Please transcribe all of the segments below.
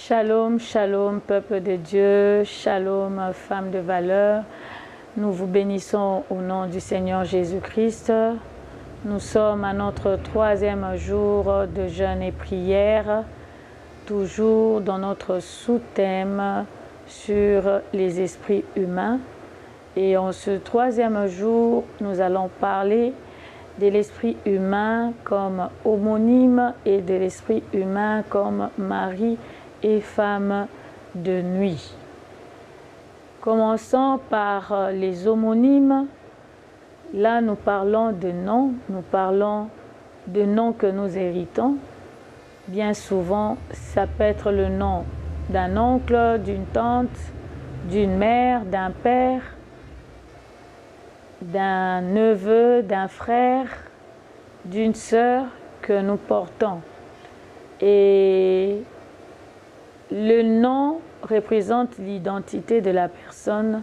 Shalom, shalom, peuple de Dieu, shalom, femme de valeur. Nous vous bénissons au nom du Seigneur Jésus-Christ. Nous sommes à notre 3e jour de jeûne et prière, toujours dans notre sous-thème sur les esprits humains. Et en ce 3e jour, nous allons parler de l'esprit humain comme homonyme et de l'esprit humain comme mari et femme de nuit. Commençons par les homonymes. Là, nous parlons de noms, nous parlons de noms que nous héritons. Bien souvent, ça peut être le nom d'un oncle, d'une tante, d'une mère, d'un père, d'un neveu, d'un frère, d'une sœur que nous portons. Et le nom représente l'identité de la personne.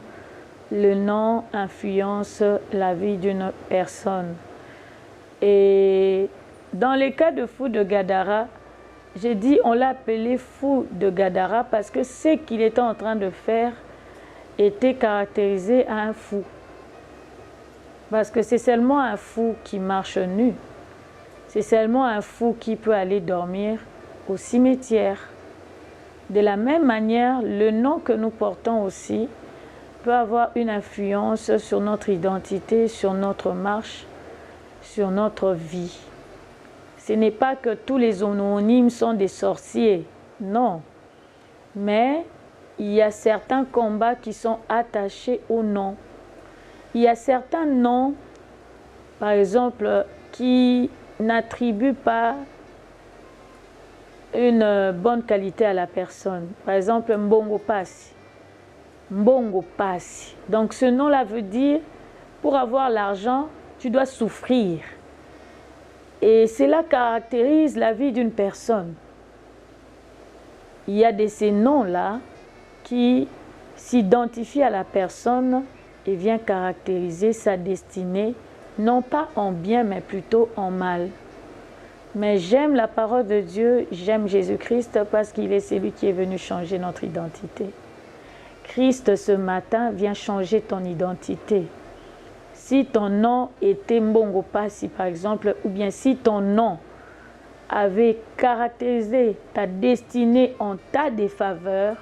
Le nom influence la vie d'une personne. Et dans les cas de fou de Gadara, j'ai dit on l'a appelé fou de Gadara parce que ce qu'il était en train de faire était caractérisé à un fou. Parce que c'est seulement un fou qui marche nu. C'est seulement un fou qui peut aller dormir au cimetière. De la même manière, le nom que nous portons aussi peut avoir une influence sur notre identité, sur notre marche, sur notre vie. Ce n'est pas que tous les homonymes sont des sorciers, non. Mais il y a certains combats qui sont attachés au nom. Il y a certains noms, par exemple, qui n'attribuent pas une bonne qualité à la personne. Par exemple, Mbongo Passi. Mbongo Passi. Donc ce nom-là veut dire, pour avoir l'argent, tu dois souffrir. Et cela caractérise la vie d'une personne. Il y a de ces noms-là qui s'identifient à la personne et viennent caractériser sa destinée, non pas en bien, mais plutôt en mal. Mais j'aime la parole de Dieu, j'aime Jésus-Christ parce qu'il est celui qui est venu changer notre identité. Christ, ce matin, vient changer ton identité. Si ton nom était Mbongo Passi, par exemple, ou bien si ton nom avait caractérisé ta destinée en ta défaveur,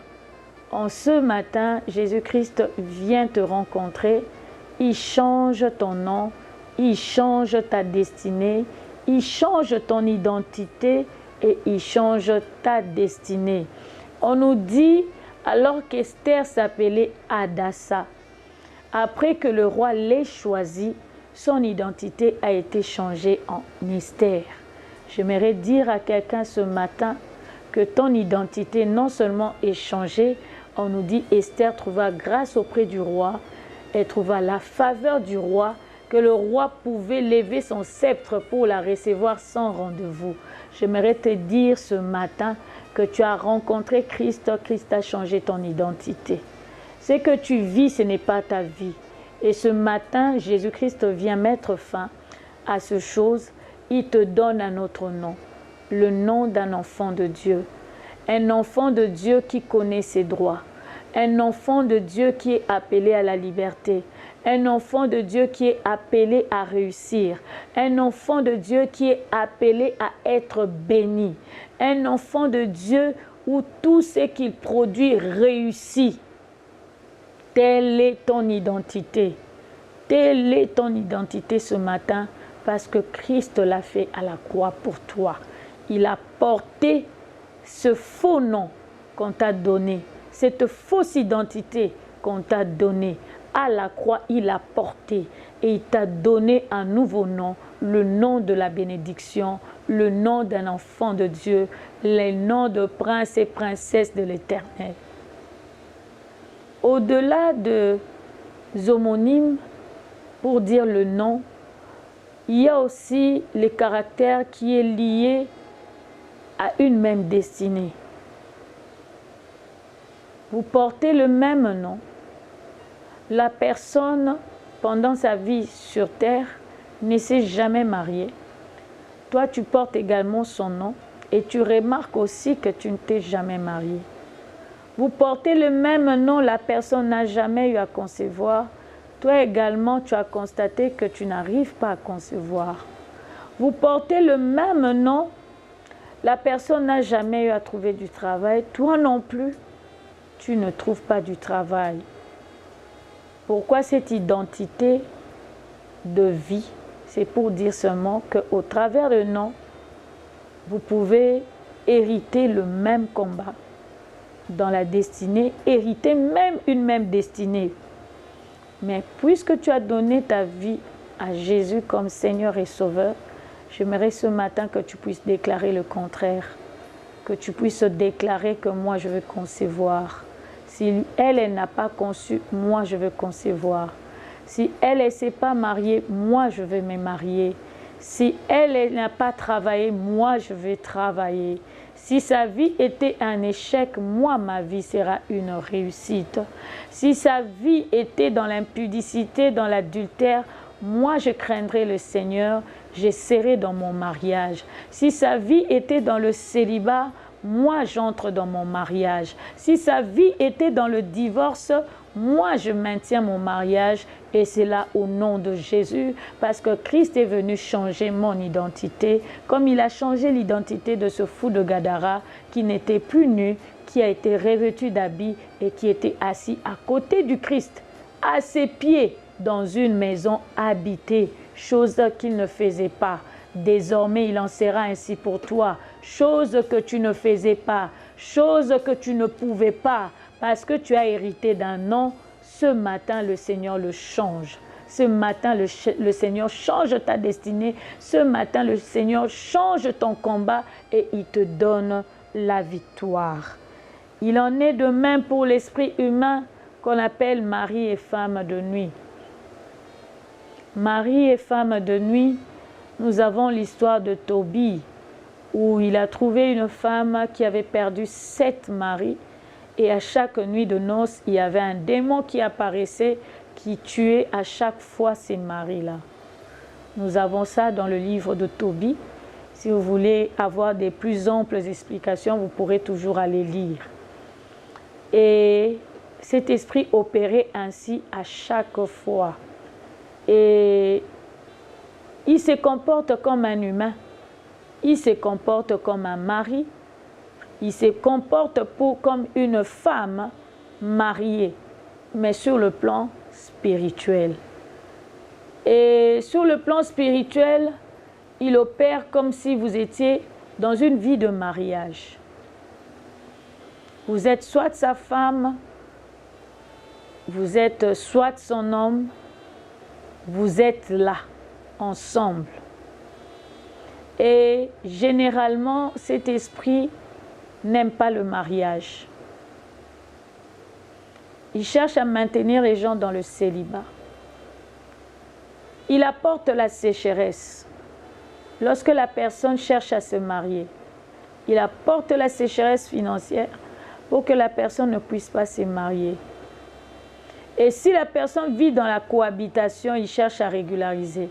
en ce matin, Jésus-Christ vient te rencontrer. Il change ton nom, il change ta destinée, il change ton identité et il change ta destinée. On nous dit, alors qu'Esther s'appelait Hadassa, après que le roi l'ait choisi, son identité a été changée en Esther. J'aimerais dire à quelqu'un ce matin que ton identité non seulement est changée, on nous dit Esther trouva grâce auprès du roi, elle trouva la faveur du roi, que le roi pouvait lever son sceptre pour la recevoir sans rendez-vous. J'aimerais te dire ce matin que tu as rencontré Christ, Christ a changé ton identité. Ce que tu vis, ce n'est pas ta vie. Et ce matin, Jésus-Christ vient mettre fin à ce chose. Il te donne un autre nom, le nom d'un enfant de Dieu. Un enfant de Dieu qui connaît ses droits. Un enfant de Dieu qui est appelé à la liberté. Un enfant de Dieu qui est appelé à réussir. Un enfant de Dieu qui est appelé à être béni. Un enfant de Dieu où tout ce qu'il produit réussit. Telle est ton identité. Telle est ton identité ce matin parce que Christ l'a fait à la croix pour toi. Il a porté ce faux nom qu'on t'a donné, cette fausse identité qu'on t'a donnée. À la croix, il a porté et il t'a donné un nouveau nom, le nom de la bénédiction, le nom d'un enfant de Dieu, les noms de princes et princesses de l'Éternel. Au-delà de homonymes, pour dire le nom, il y a aussi le caractère qui est lié à une même destinée. Vous portez le même nom. La personne, pendant sa vie sur terre, ne s'est jamais mariée. Toi, tu portes également son nom et tu remarques aussi que tu ne t'es jamais marié. Vous portez le même nom, la personne n'a jamais eu à concevoir. Toi également, tu as constaté que tu n'arrives pas à concevoir. Vous portez le même nom, la personne n'a jamais eu à trouver du travail. Toi non plus, tu ne trouves pas du travail. Pourquoi cette identité de vie? C'est pour dire seulement qu'au travers de nom, vous pouvez hériter le même combat dans la destinée, hériter même une même destinée. Mais puisque tu as donné ta vie à Jésus comme Seigneur et Sauveur, j'aimerais ce matin que tu puisses déclarer le contraire, que tu puisses déclarer que moi je veux concevoir. Si elle n'a pas conçu, moi je veux concevoir. Si elle ne s'est pas mariée, moi je veux me marier. Si elle n'a pas travaillé, moi je vais travailler. Si sa vie était un échec, moi ma vie sera une réussite. Si sa vie était dans l'impudicité, dans l'adultère, moi je craindrai le Seigneur, j'essaierai dans mon mariage. Si sa vie était dans le célibat, moi j'entre dans mon mariage. Si sa vie était dans le divorce, moi je maintiens mon mariage, et c'est là au nom de Jésus, parce que Christ est venu changer mon identité, comme il a changé l'identité de ce fou de Gadara qui n'était plus nu, qui a été revêtu d'habits et qui était assis à côté du Christ, à ses pieds, dans une maison habitée, chose qu'il ne faisait pas. Désormais, il en sera ainsi pour toi, chose que tu ne faisais pas, chose que tu ne pouvais pas, parce que tu as hérité d'un nom. Ce matin, le Seigneur le change. Ce matin, le Seigneur change ta destinée. Ce matin, le Seigneur change ton combat et il te donne la victoire. Il en est de même pour l'esprit humain qu'on appelle mari et femme de nuit. Mari et femme de nuit, nous avons l'histoire de Tobie, où il a trouvé une femme qui avait perdu 7 maris. Et à chaque nuit de noces, il y avait un démon qui apparaissait, qui tuait à chaque fois ces maris-là. Nous avons ça dans le livre de Tobie. Si vous voulez avoir des plus amples explications, vous pourrez toujours aller lire. Et cet esprit opérait ainsi à chaque fois. Et il se comporte comme un humain. Il se comporte comme un mari. Il se comporte comme une femme mariée, mais sur le plan spirituel. Et sur le plan spirituel, il opère comme si vous étiez dans une vie de mariage. Vous êtes soit sa femme, vous êtes soit son homme, vous êtes là, ensemble. Et généralement, cet esprit n'aime pas le mariage. Il cherche à maintenir les gens dans le célibat. Il apporte la sécheresse. Lorsque la personne cherche à se marier, il apporte la sécheresse financière pour que la personne ne puisse pas se marier. Et si la personne vit dans la cohabitation, il cherche à régulariser.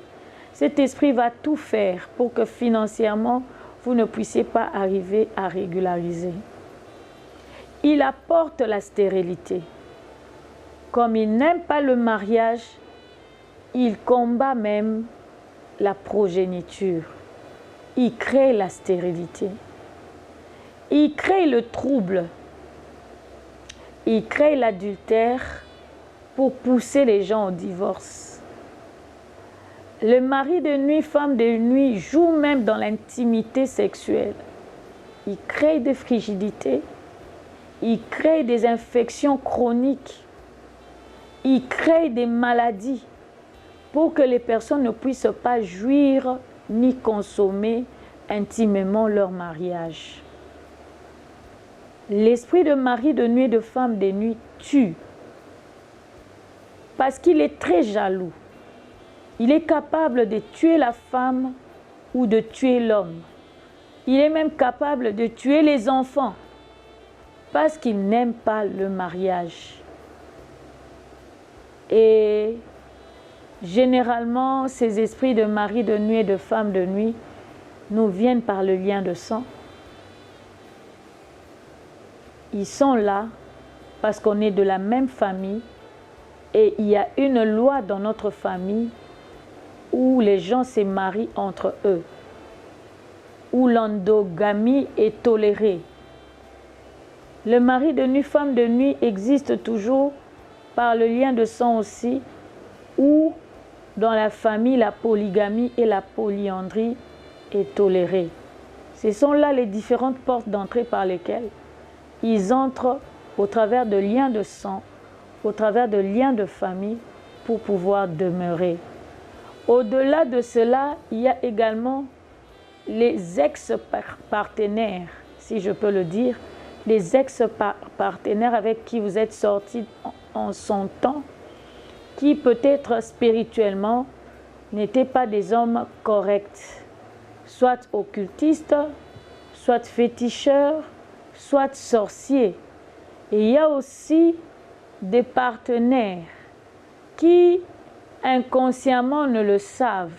Cet esprit va tout faire pour que financièrement, vous ne puissiez pas arriver à régulariser. Il apporte la stérilité. Comme il n'aime pas le mariage, il combat même la progéniture. Il crée la stérilité. Il crée le trouble. Il crée l'adultère pour pousser les gens au divorce. Le mari de nuit, femme de nuit, joue même dans l'intimité sexuelle. Il crée des frigidités, il crée des infections chroniques, il crée des maladies pour que les personnes ne puissent pas jouir ni consommer intimement leur mariage. L'esprit de mari de nuit et de femme de nuit tue parce qu'il est très jaloux. Il est capable de tuer la femme ou de tuer l'homme. Il est même capable de tuer les enfants parce qu'il n'aime pas le mariage. Et généralement, ces esprits de mari de nuit et de femme de nuit nous viennent par le lien de sang. Ils sont là parce qu'on est de la même famille et il y a une loi dans notre famille où les gens se marient entre eux, où l'endogamie est tolérée. Le mari de nuit, femme de nuit existe toujours par le lien de sang aussi, où dans la famille, la polygamie et la polyandrie est tolérée. Ce sont là les différentes portes d'entrée par lesquelles ils entrent au travers de liens de sang, au travers de liens de famille pour pouvoir demeurer. Au-delà de cela, il y a également les ex-partenaires, si je peux le dire, les ex-partenaires avec qui vous êtes sortis en son temps, qui peut-être spirituellement n'étaient pas des hommes corrects, soit occultistes, soit féticheurs, soit sorciers. Et il y a aussi des partenaires qui inconsciemment ne le savent,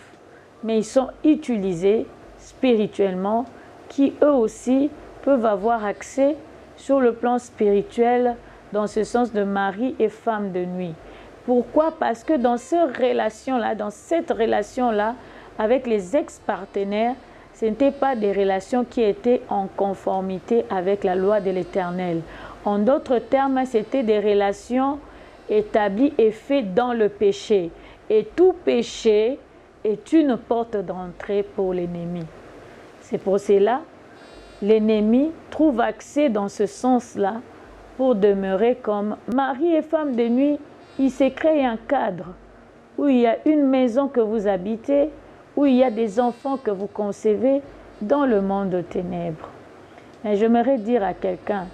mais ils sont utilisés spirituellement, qui eux aussi peuvent avoir accès sur le plan spirituel dans ce sens de mari et femme de nuit. Pourquoi? Parce que dans cette relation-là, avec les ex-partenaires, ce n'étaient pas des relations qui étaient en conformité avec la loi de l'Éternel. En d'autres termes, c'était des relations établies et faites dans le péché. Et tout péché est une porte d'entrée pour l'ennemi. C'est pour cela l'ennemi trouve accès dans ce sens-là pour demeurer comme mari et femme de nuit. Il s'est créé un cadre où il y a une maison que vous habitez, où il y a des enfants que vous concevez dans le monde de ténèbres. Et j'aimerais dire à quelqu'un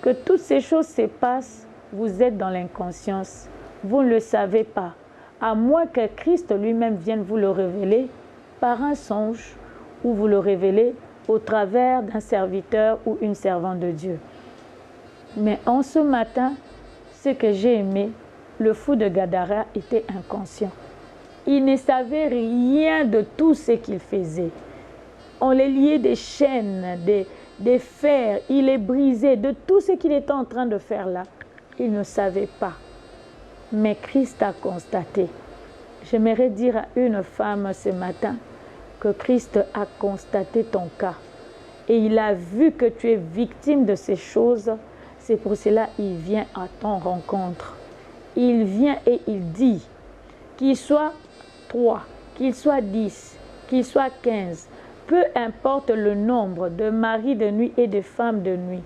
que toutes ces choses se passent, vous êtes dans l'inconscience, vous ne le savez pas, à moins que Christ lui-même vienne vous le révéler par un songe ou vous le révéler au travers d'un serviteur ou une servante de Dieu. Mais en ce matin, ce que j'ai aimé, le fou de Gadara était inconscient. Il ne savait rien de tout ce qu'il faisait. On les liait des chaînes, des fers, il les brisait, de tout ce qu'il était en train de faire là. Il ne savait pas. Mais Christ a constaté. J'aimerais dire à une femme ce matin que Christ a constaté ton cas. Et il a vu que tu es victime de ces choses. C'est pour cela qu'il vient à ton rencontre. Il vient et il dit, qu'il soit 3, qu'il soit 10, qu'il soit 15, peu importe le nombre de maris de nuit et de femmes de nuit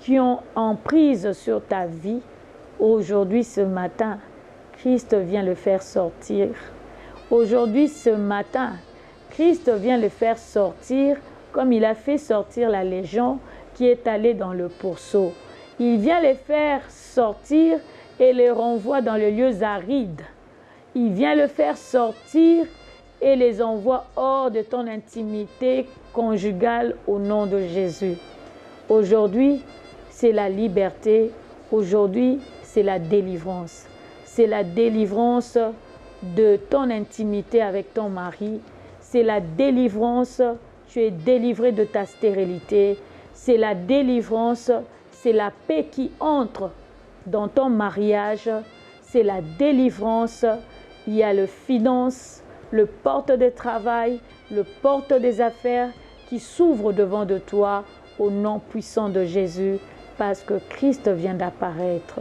qui ont emprise sur ta vie, aujourd'hui, ce matin, Christ vient le faire sortir. Aujourd'hui, ce matin, Christ vient le faire sortir comme il a fait sortir la légion qui est allée dans le pourceau. Il vient les faire sortir et les renvoie dans les lieux arides. Il vient le faire sortir et les envoie hors de ton intimité conjugale au nom de Jésus. Aujourd'hui, c'est la liberté. Aujourd'hui, c'est la délivrance. C'est la délivrance de ton intimité avec ton mari. C'est la délivrance, tu es délivré de ta stérilité. C'est la délivrance, c'est la paix qui entre dans ton mariage. C'est la délivrance. Il y a le finance, le porte de travail, le porte des affaires qui s'ouvre devant de toi au nom puissant de Jésus parce que Christ vient d'apparaître.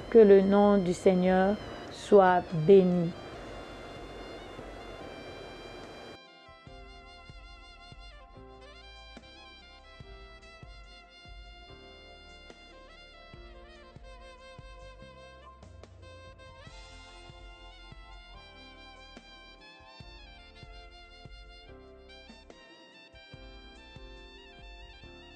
Que le nom du Seigneur soit béni.